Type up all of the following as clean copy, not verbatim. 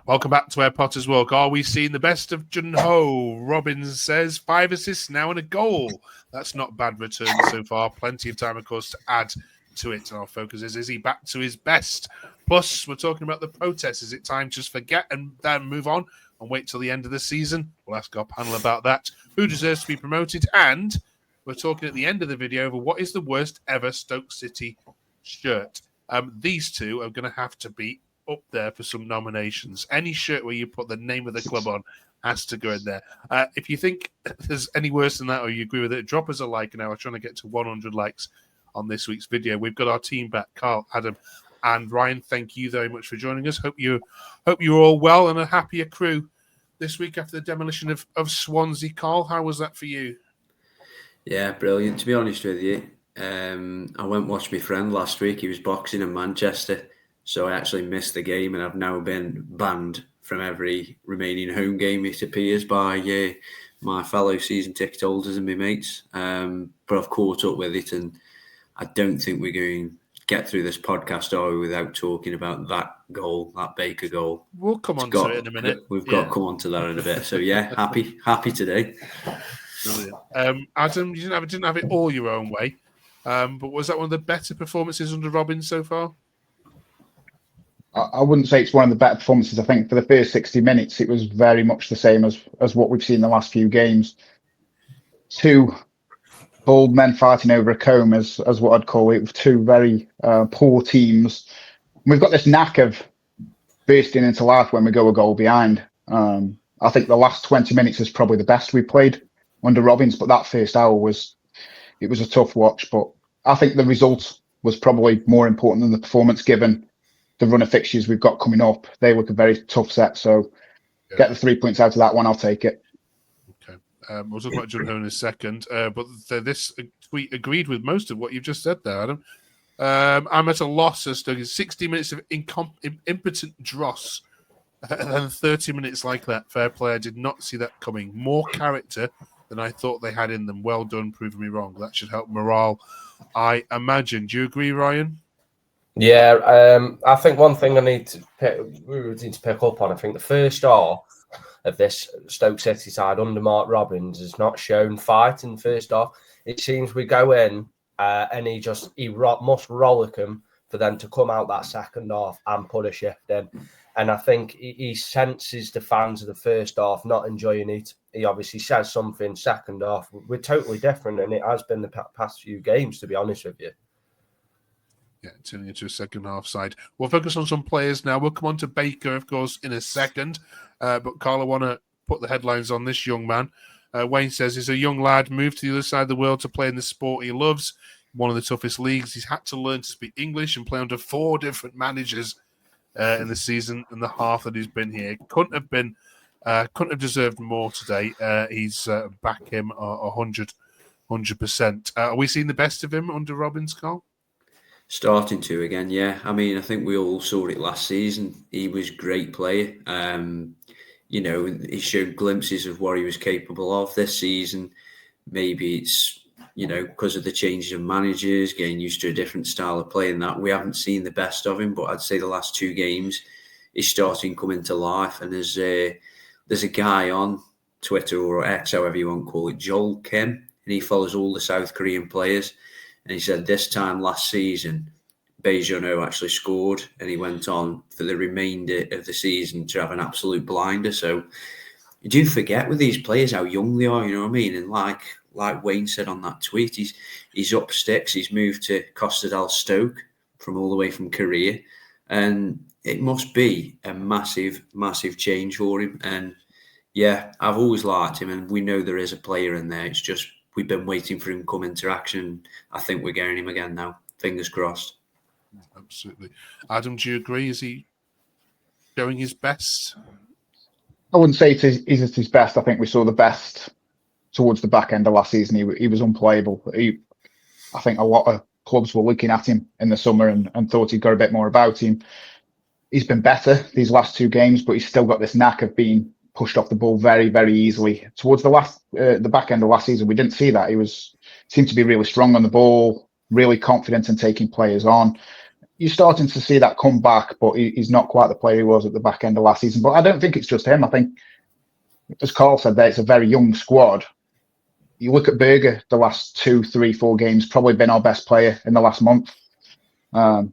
Welcome back to Where Potters Walk. Are we seeing the best of Junho? Robbins says 5 assists now and a goal. That's not bad return so far. Plenty of time, of course, to add to it. And our focus is he back to his best? Plus, we're talking about the protests. Is it time to just forget and then move on and wait till the end of the season? We'll ask our panel about that. Who deserves to be promoted? And we're talking at the end of the video over what is the worst ever Stoke City shirt. These two are going to have to be up there for some nominations. Any shirt where you put the name of the club on has to go in there. If you think there's any worse than that or you agree with it, drop us a like now. We're trying to get to 100 likes on this week's video. We've got our team back. Carl, Adam, and Ryan, thank you very much for joining us. Hope you're all well and a happier crew this week after the demolition of Swansea. Carl, how was that for you? Yeah, brilliant. To be honest with you, I went and watched my friend last week. He was boxing in Manchester. So I actually missed the game, and I've now been banned from every remaining home game, it appears, by my fellow season ticket holders and my mates. But I've caught up with it, and I don't think we're going to get through this podcast, are we, without talking about that goal, that Baker goal. We'll come on to it in a minute. We've got to come on to that in a bit. So, yeah, happy today. Brilliant. Adam, you didn't have it all your own way, but was that one of the better performances under Robin so far? I wouldn't say it's one of the better performances. I think for the first 60 minutes, it was very much the same as what we've seen in the last few games. Two bold men fighting over a comb, as what I'd call it, with two very poor teams. We've got this knack of bursting into life when we go a goal behind. I think the last 20 minutes is probably the best we played under Robbins, but that first hour was a tough watch. But I think the result was probably more important than the performance, given the run of fixtures we've got coming up. They look a very tough set, so get the 3 points out of that one, I'll take it. Okay. We'll talk about Junho in a second, but this tweet agreed with most of what you've just said there, Adam. I'm at a loss as to 60 minutes of impotent dross and then 30 minutes like that. Fair play, I did not see that coming. More character than I thought they had in them. Well done, proving me wrong. That should help morale, I imagine. Do you agree, Ryan? Yeah, I think one thing we need to pick up on, I think the first half of this Stoke City side under Mark Robbins has not shown fight in the first half. It seems we go in and he must rollick them for them to come out that second half and put a shift in. And I think he senses the fans of the first half not enjoying it. He obviously says something second half. We're totally different, and it has been the past few games, to be honest with you. Yeah, turning into a second half side. We'll focus on some players now. We'll come on to Baker, of course, in a second. But Carl, I want to put the headlines on this young man. Wayne says he's a young lad, moved to the other side of the world to play in the sport he loves, one of the toughest leagues. He's had to learn to speak English and play under 4 different managers in the season and the half that he's been here. Couldn't have deserved more today. He's back him 100%. Are we seeing the best of him under Robbins, Carl? Starting to again, yeah. I mean, I think we all saw it last season. He was a great player. He showed glimpses of what he was capable of this season. Maybe it's, because of the changes of managers, getting used to a different style of play and that. We haven't seen the best of him, but I'd say the last 2 games, he's starting to come into life. And there's a guy on Twitter or X, however you want to call it, Joel Kim, and he follows all the South Korean players. And he said this time last season, Bae Junho actually scored, and he went on for the remainder of the season to have an absolute blinder. So you do forget with these players how young they are, you know what I mean? And like Wayne said on that tweet, he's up sticks. He's moved to Costa del Stoke from all the way from Korea. And it must be a massive, massive change for him. And yeah, I've always liked him, and we know there is a player in there. It's just we've been waiting for him to come into action. I think we're getting him again now. Fingers crossed. Absolutely. Adam, do you agree? Is he showing his best? I wouldn't say he's at his best. I think we saw the best towards the back end of last season. He was unplayable. I think a lot of clubs were looking at him in the summer and thought he'd got a bit more about him. He's been better these last 2 games, but he's still got this knack of being pushed off the ball very, very easily. Towards the back end of last season, we didn't see that. He seemed to be really strong on the ball, really confident in taking players on. you're starting to see that come back, but he's not quite the player he was at the back end of last season. But I don't think it's just him. I think, as Carl said there, it's a very young squad. You look at Berger, the last 2, 3, 4 games, probably been our best player in the last month. I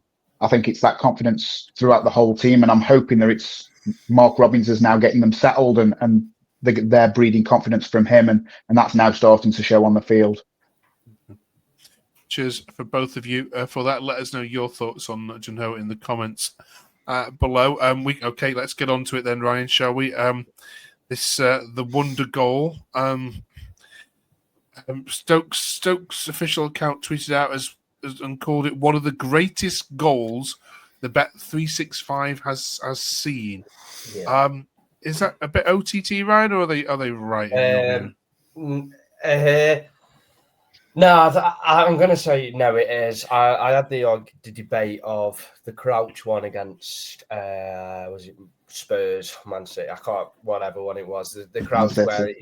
think it's that confidence throughout the whole team, and I'm hoping that it's Mark Robbins is now getting them settled, and they're breeding confidence from him, and that's now starting to show on the field. Cheers for both of you for that. Let us know your thoughts on Junho in the comments below. Okay, let's get on to it then, Ryan, shall we? The wonder goal. Stoke's official account tweeted out and called it one of the greatest goals the Bet365 has seen. Yeah. Is that a bit OTT, Ryan, or are they right? No, I'm going to say no. It is. I had the debate of the Crouch one against was it Spurs, Man City? I can't. Whatever one it was. The Crouch where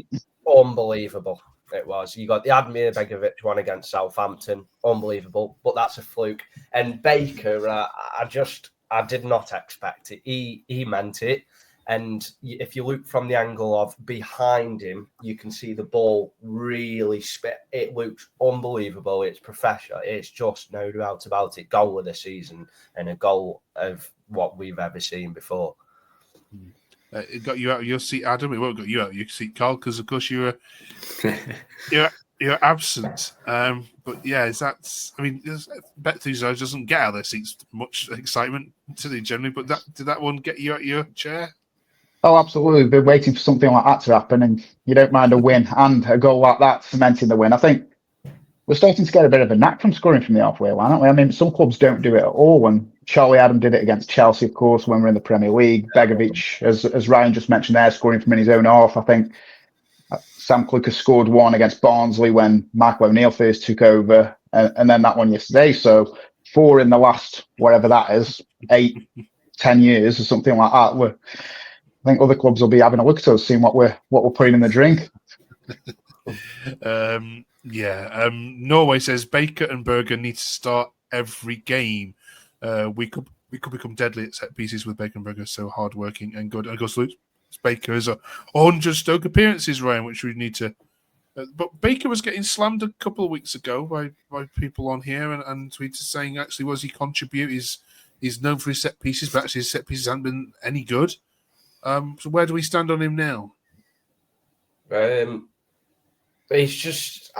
unbelievable. It was. You got the Admir Begovic one against Southampton, unbelievable, but that's a fluke. And Baker, I did not expect it. He meant it. And if you look from the angle of behind him, you can see the ball really spit. It looks unbelievable. It's professional. It's just no doubt about it. Goal of the season and a goal of what we've ever seen before. It got you out of your seat, Adam. It won't get you out of your seat, Carl, because of course you're absent. But yeah, Bet365 doesn't get out of their seats much excitement to they generally. But did that one get you out of your chair? Oh, absolutely. We've been waiting for something like that to happen, and you don't mind a win and a goal like that cementing the win. I think we're starting to get a bit of a knack from scoring from the halfway line, aren't we? I mean, some clubs don't do it at all. And Charlie Adam did it against Chelsea, of course, when we're in the Premier League. Begovic, as Ryan just mentioned there, scoring from in his own half. I think Sam Clucker scored one against Barnsley when Michael O'Neill first took over, and then that one yesterday. So 4 in the last, whatever that is, 8, 10 years or something like that. I think other clubs will be having a look at us, seeing what we're putting in the drink. Norway says Baker and Berger need to start every game. We could become deadly at set pieces with Baker and Berger, so hardworking and good. And of course, Baker has 100 Stoke appearances, Ryan, which we need to. But Baker was getting slammed a couple of weeks ago by people on here, and tweets saying actually was he contribute? He's known for his set pieces, but actually his set pieces haven't been any good. So where do we stand on him now? It's just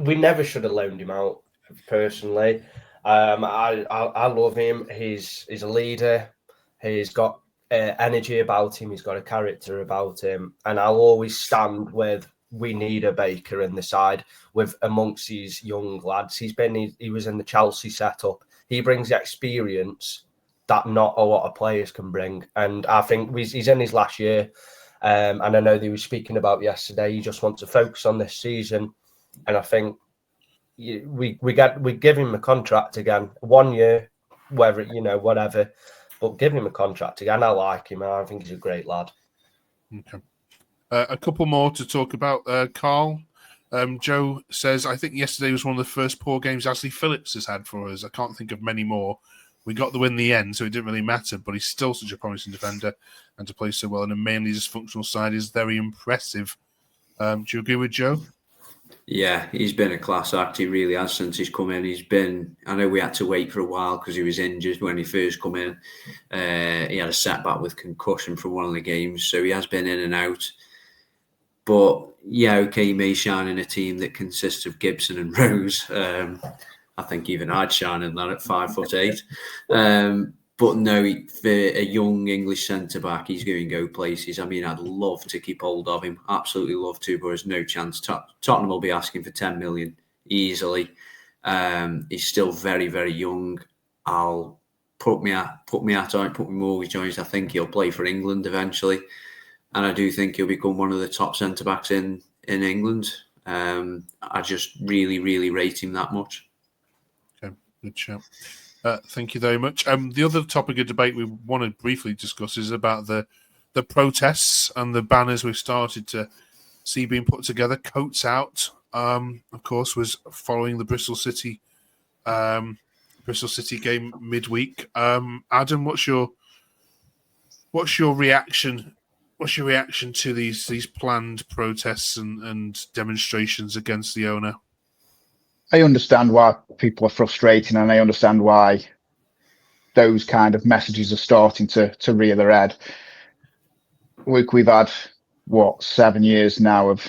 we never should have loaned him out. Personally, I love him. He's a leader. He's got energy about him. He's got a character about him, and I'll always stand with. We need a Baker in the side with amongst these young lads. He was in the Chelsea setup. He brings the experience that not a lot of players can bring. And I think he's in his last year. And I know they were speaking about yesterday. He just wants to focus on this season. And I think we give him a contract again, 1 year, whatever. But give him a contract again. I like him. I think he's a great lad. Okay. A couple more to talk about, Carl. Joe says, I think yesterday was one of the first poor games Ashley Phillips has had for us. I can't think of many more. We got the win in the end, so it didn't really matter, but he's still such a promising defender and to play so well. And mainly his functional side is very impressive. Do you agree with Joe? Yeah, he's been a class act. He really has since he's come in. I know we had to wait for a while because he was injured when he first come in. He had a setback with concussion from one of the games, so he has been in and out. But yeah, okay, he may shine in a team that consists of Gibson and Rose. I think even I'd shine in that at 5'8". But no, for a young English centre-back, he's going to go places. I mean, I'd love to keep hold of him. Absolutely love to, but there's no chance. Tottenham will be asking for 10 million easily. He's still very, very young. I'll put my mortgage on it. I think he'll play for England eventually. And I do think he'll become one of the top centre-backs in England. I just really, really rate him that much. Okay, good shout. Thank you very much. The other topic of debate we want to briefly discuss is about the protests and the banners we've started to see being put together. Coats Out, of course, was following the Bristol City Bristol City game midweek. Adam, what's your reaction? What's your reaction to these planned protests and demonstrations against the owner? I understand why people are frustrated, and I understand why those kind of messages are starting to rear their head. We've had 7 years now of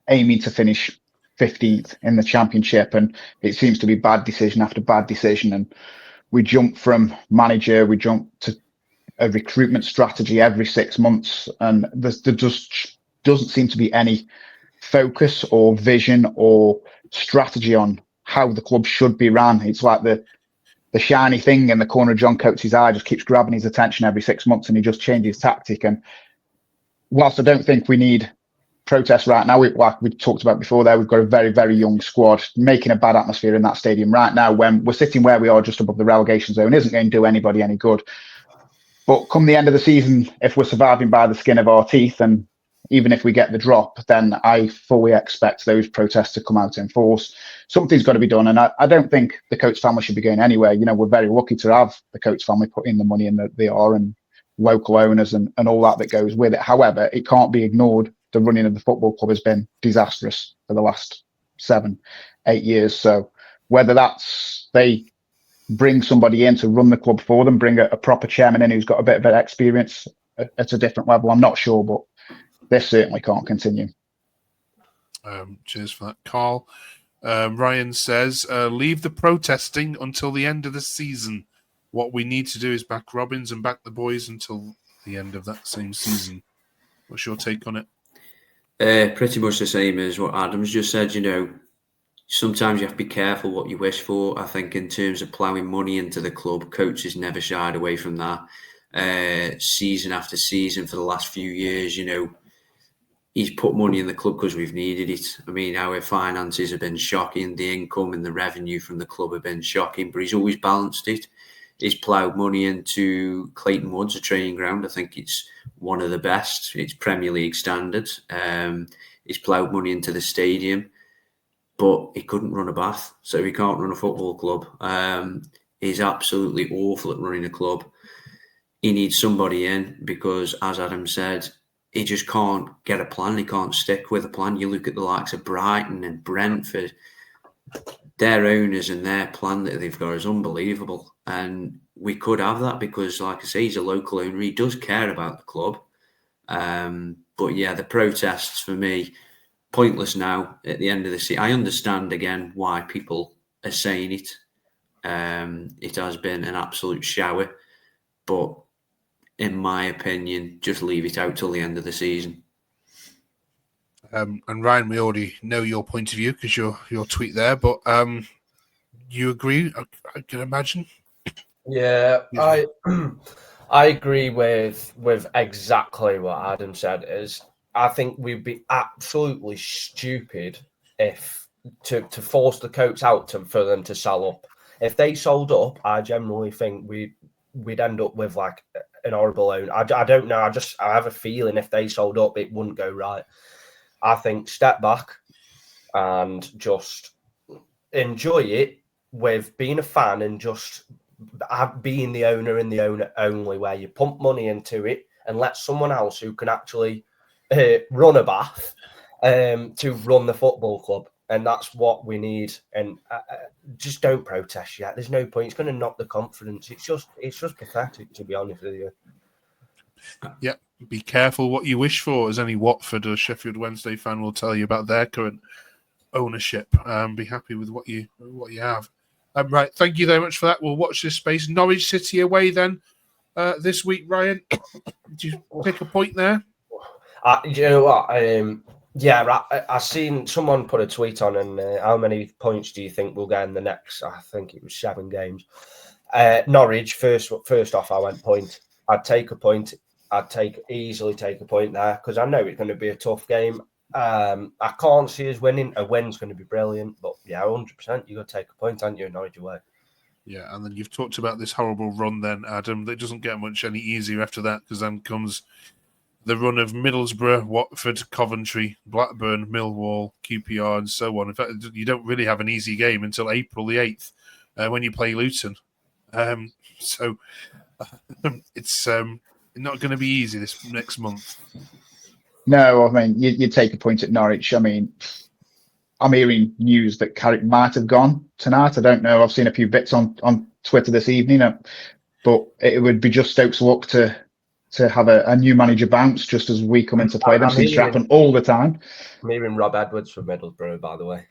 aiming to finish 15th in the championship, and it seems to be bad decision after bad decision. And we jump from manager, we jump to a recruitment strategy every 6 months, and there just doesn't seem to be any focus or vision or strategy on how the club should be run. It's like the shiny thing in the corner of John Coates' eye just keeps grabbing his attention every 6 months, and he just changes tactic. And whilst I don't think we need protests right now, like we talked about before there, we've got a very, very young squad. Making a bad atmosphere in that stadium right now when we're sitting where we are just above the relegation zone isn't going to do anybody any good. But come the end of the season, if we're surviving by the skin of our teeth, and even if we get the drop, then I fully expect those protests to come out in force. Something's got to be done. And I don't think the Coates family should be going anywhere. You know, we're very lucky to have the Coates family put in the money in that they are, and local owners and all that goes with it. However, it can't be ignored. The running of the football club has been disastrous for the last 7-8 years. So whether that's they bring somebody in to run the club for them, bring a proper chairman in who's got a bit of experience at a different level, I'm not sure, but this certainly can't continue. Cheers for that, Carl. Ryan says, leave the protesting until the end of the season. What we need to do is back Robbins and back the boys until the end of that same season. What's your take on it? Pretty much the same as what Adam's just said. You know, sometimes you have to be careful what you wish for. I think in terms of ploughing money into the club, Coates has never shied away from that. Season after season for the last few years, you know, he's put money in the club because we've needed it. I mean, our finances have been shocking. The income and the revenue from the club have been shocking, but he's always balanced it. He's ploughed money into Clayton Woods, a training ground. I think it's one of the best. It's Premier League standards. He's ploughed money into the stadium, but he couldn't run a bath, so he can't run a football club. He's absolutely awful at running a club. He needs somebody in because, as Adam said, he just can't get a plan. He can't stick with a plan. You look at the likes of Brighton and Brentford, their owners and their plan that they've got is unbelievable. And we could have that because, like I say, he's a local owner. He does care about the club. But yeah, the protests for me, pointless now at the end of the season. I understand again why people are saying it. It has been an absolute shower. But in my opinion, just leave it out till the end of the season. And Ryan, we already know your point of view because your tweet there, but you agree? I can imagine. Yeah, I agree with exactly what Adam said. Is I think we'd be absolutely stupid if to force the Coates out for them to sell up. If they sold up, I generally think we'd end up with like an horrible owner. I don't know. I have a feeling if they sold up, it wouldn't go right. I think step back and just enjoy it with being a fan and just being the owner and the owner only, where you pump money into it and let someone else who can actually run a bath to run the football club. And that's what we need. And just don't protest yet. There's no point. It's going to knock the confidence. It's just pathetic, to be honest with you. Yeah, be careful what you wish for, as any Watford or Sheffield Wednesday fan will tell you about their current ownership. Be happy with what you have. Right, thank you very much for that. We'll watch this space. Norwich City away then this week, Ryan. Did you pick a point there? You know what? Yeah, I seen someone put a tweet on, and how many points do you think we'll get in the next? I think it was 7 games. Norwich, first off, I went point. I'd take a point. I'd easily take a point there because I know it's going to be a tough game. I can't see us winning. A win's going to be brilliant, but yeah, 100%. You got to take a point, aren't you? Norwich away. Yeah, and then you've talked about this horrible run, then Adam. That doesn't get much any easier after that because then comes the run of Middlesbrough, Watford, Coventry, Blackburn, Millwall, QPR, and so on. In fact, you don't really have an easy game until April the 8th when you play Luton. So it's not going to be easy this next month. No, I mean, you take a point at Norwich. I mean, I'm hearing news that Carrick might have gone tonight. I don't know. I've seen a few bits on Twitter this evening, but it would be just Stoke's luck to have a new manager bounce just as we come into play. That seems to happen all the time. I'm hearing Rob Edwards from Middlesbrough, by the way.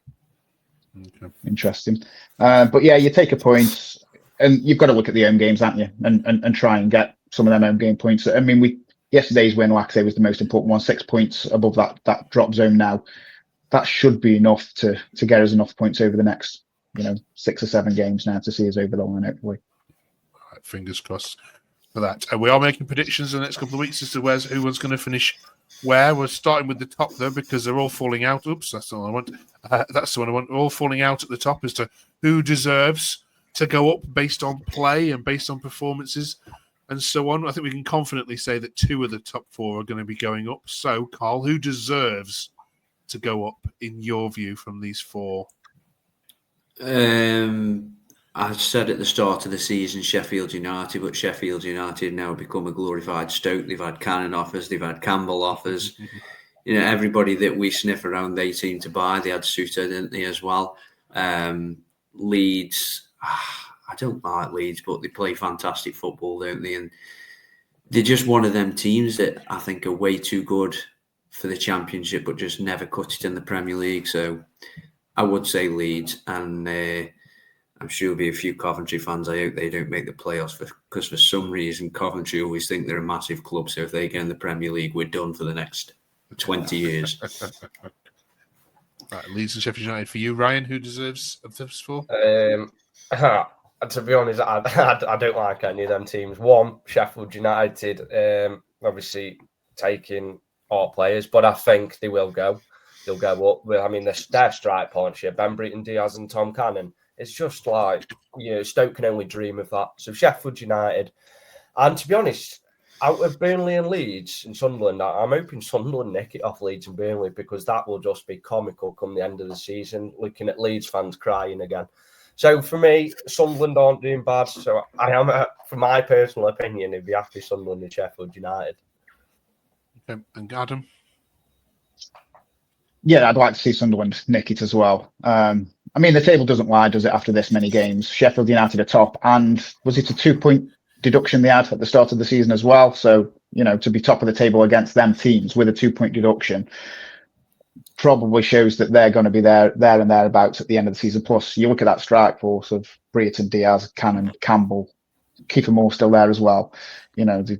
Okay. Interesting. But yeah, you take a point, and you've got to look at the home games, haven't you? And try and get some of them home game points. I mean, yesterday's win, like I say, was the most important one. 6 points above that drop zone now. That should be enough to get us enough points over the next, 6 or 7 games now to see us over the line, hopefully. Right, fingers crossed for that. We are making predictions in the next couple of weeks as to who one's going to finish where. We're starting with the top, though, because they're all falling out. Oops, that's the one I want. That's the one I want. We're all falling out at the top as to who deserves to go up based on play and based on performances and so on. I think we can confidently say that 2 of the top 4 are going to be going up. So, Carl, who deserves to go up in your view from these 4? I said at the start of the season Sheffield United, but Sheffield United now become a glorified Stoke. They've had Cannon offers, they've had Campbell offers. Everybody that we sniff around, they seem to buy. They had Suter, didn't they, as well? Leeds, I don't like Leeds, but they play fantastic football, don't they? And they're just one of them teams that I think are way too good for the Championship, but just never cut it in the Premier League. So I would say Leeds, and I'm sure there'll be a few Coventry fans. I hope they don't make the playoffs because for some reason Coventry always think they're a massive club. So if they get in the Premier League, we're done for the next 20 years. Right, Leeds and Sheffield United for you, Ryan. Who deserves of those 4? To be honest, I don't like any of them teams. One, Sheffield United, obviously taking our players, but I think they will go. They'll go up. I mean, their strike partnership, Ben Breton, Diaz and Tom Cannon, it's just like, Stoke can only dream of that. So Sheffield United. And to be honest, out of Burnley and Leeds and Sunderland, I'm hoping Sunderland nick it off Leeds and Burnley, because that will just be comical come the end of the season, looking at Leeds fans crying again. So for me, Sunderland aren't doing bad. So I am, for my personal opinion, it'd be happy Sunderland and Sheffield United. Okay. And Adam? Yeah, I'd like to see Sunderland nick it as well. I mean, the table doesn't lie, does it, after this many games? Sheffield United are top, and was it a 2-point deduction they had at the start of the season as well? So, to be top of the table against them teams with a 2-point deduction probably shows that they're going to be there and thereabouts at the end of the season. Plus, you look at that strike force of Brereton, Diaz, Cannon, Campbell, Kiefer Moore still there as well. The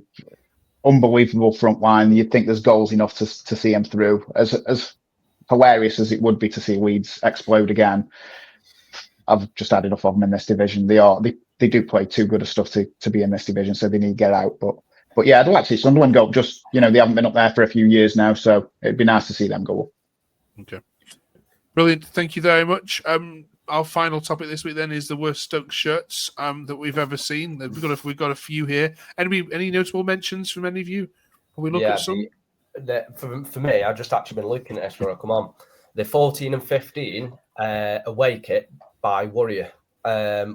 unbelievable front line. You'd think there's goals enough to see them through. As hilarious as it would be to see Leeds explode again, I've just had enough of them in this division. They do play too good of stuff to be in this division, so they need to get out. But yeah, I'd like to see Sunderland go up. Just, they haven't been up there for a few years now, so it'd be nice to see them go up. Okay. Brilliant. Thank you very much. Our final topic this week then is the worst Stoke shirts that we've ever seen. We've got a few here. Any notable mentions from any of you? Can we look at some? For me, I've just actually been looking at this before I come on. The 14 and 15 away kit by Warrior.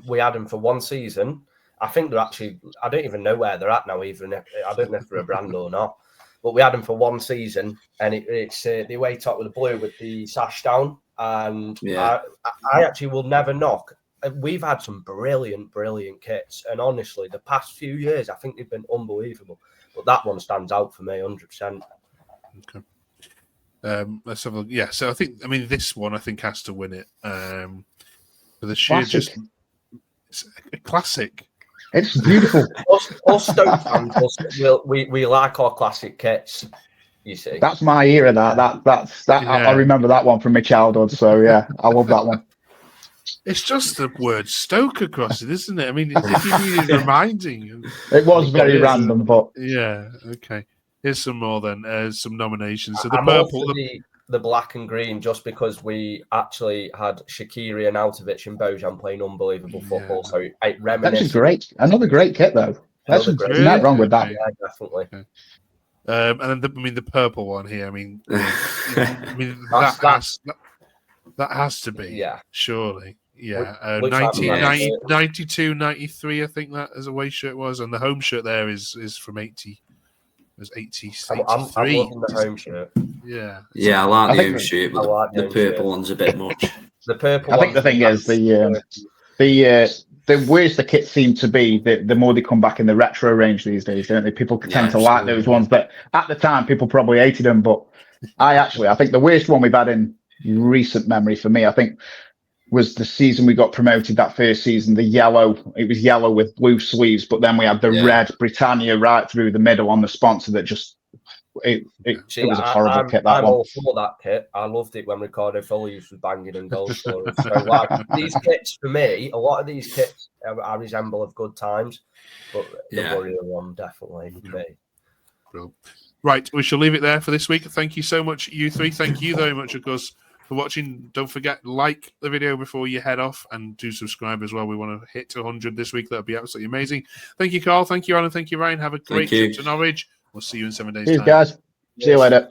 We had them for one season. I think they're actually, I don't even know where they're at now, even. I don't know if they're a brand or not. But we had them for one season, and it's the away top with the blue with the sash down. And I actually will never knock. We've had some brilliant kits. And honestly, the past few years, I think they've been unbelievable. But that one stands out for me, 100%. Okay. Let's have a look. Yeah, so this one has to win it. For the sheer Classic. It's a classic. It's beautiful. us Stoke fans, we like our classic kits. You see, that's my era. That's that. Yeah. I remember that one from my childhood. So yeah, I love that one. It's just the word Stoke across it, isn't it? I mean, if you needed reminding, it was very random, but yeah. Okay, here's some more then. Some nominations. So I'm purple, the black and green, just because we actually had Shaqiri and Arnautovic and Bojan playing unbelievable football. So it reminisces. That's great. Another great kit though. There's nothing wrong with that. Yeah, definitely. Okay. And then the purple one here. That has to be. Yeah. Surely. Yeah, Looks like 92, 93, I think that as a away shirt was, and the home shirt there is from 80. It was 80, 83. I'm loving the home shirt. Yeah. Yeah, I like I the think home shirt, but like the home purple shirt. one's a bit much. The purple. I think the thing is the worse the kits seem to be, the more they come back in the retro range these days, don't they? People tend to like those ones that at the time people probably hated them, but I think the worst one we've had in recent memory for me, I think, was the season we got promoted. That first season, it was yellow with blue sleeves, but then we had the red Britannia right through the middle on the sponsor that just. It was a horrible kit. I'm all for that kit. I loved it when Ricardo Folius was banging and goal scoring. So, like, these kits for me, a lot of these kits I resemble of good times, but the Warrior one definitely for me. Brilliant. Right, we shall leave it there for this week. Thank you so much, you three. Thank you very much, of course, for watching. Don't forget, like the video before you head off, and do subscribe as well. We want to hit 100 this week. That would be absolutely amazing. Thank you, Carl. Thank you, Alan. Thank you, Ryan. Have a great trip to Norwich. We'll see you in 7 days' time. Cheers, guys. See you later.